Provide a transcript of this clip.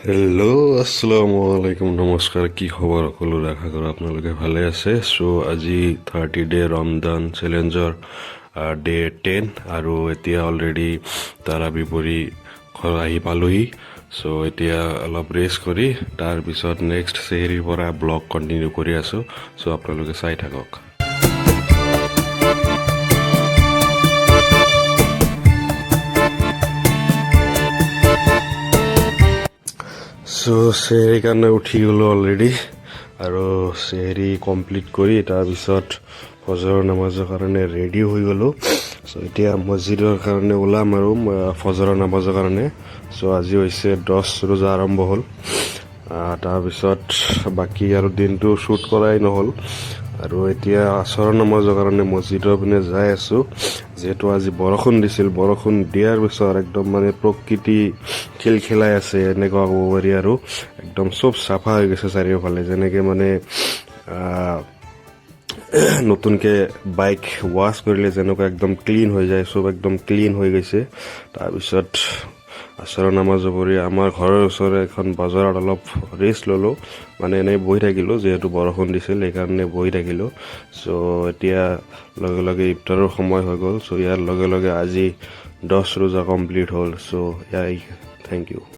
hello' আসসালামু আলাইকুম নমস্কাৰ কি খবৰ সকলো আশা কৰোঁ আপোনালোকে ভালে আছে চ' আজি 30 ডে ৰমজান চেলেঞ্জৰ ডে 10 আৰু এতিয়া অলৰেডি তাৰাবি ঘৰ আহি পালোহি চ' এতিয়া অলপ ৰেষ্ট কৰি তাৰপিছত নেক্সট চেহেৰিৰ পৰা ব্লগ কণ্টিনিউ কৰি আছোঁ চ' আপোনালোকে চাই থাকক চ' চেহেৰি কাৰণে উঠি গ'লোঁ অলৰেডি আৰু চেহেৰি কমপ্লিট কৰি তাৰপিছত ফজৰৰ নামাজৰ কাৰণে ৰেডি হৈ গ'লোঁ চ' এতিয়া মছজিদৰ কাৰণে ওলাম আৰু ফজৰৰ নামাজৰ কাৰণে চ' আজি হৈছে 10 ৰোজা আৰম্ভ হ'ল তাৰপিছত বাকী আৰু দিনটো শ্বুট কৰাই নহ'ল আৰু এতিয়া আসৰৰ নামাজৰ কাৰণে মছজিদৰ পিনে যাই আছোঁ যিহেতু আজি বৰষুণ দিছিল বৰষুণ দিয়াৰ পিছত একদম মানে প্ৰকৃতি খিলখিলাই আছে এনেকুৱা ক'ব পাৰি আৰু একদম চব চাফা হৈ গৈছে চাৰিওফালে যেনেকৈ মানে নতুনকৈ বাইক ৱাছ কৰিলে যেনেকুৱা একদম ক্লিন হৈ যায় চব একদম ক্লিন হৈ গৈছে তাৰপিছত আসৰৰ নামাজৰ পঢ়ি আমাৰ ঘৰৰ ওচৰৰে এখন বজাৰত অলপ ৰেষ্ট ল'লোঁ মানে এনেই বহি থাকিলোঁ যিহেতু বৰষুণ দিছিল সেইকাৰণে বহি থাকিলোঁ চ' এতিয়া লগে লগে ইফতাৰৰ সময় হৈ গ'ল চ' ইয়াৰ লগে লগে আজি 10 ৰোজা কমপ্লিট হ'ল চ' থেংক ইউ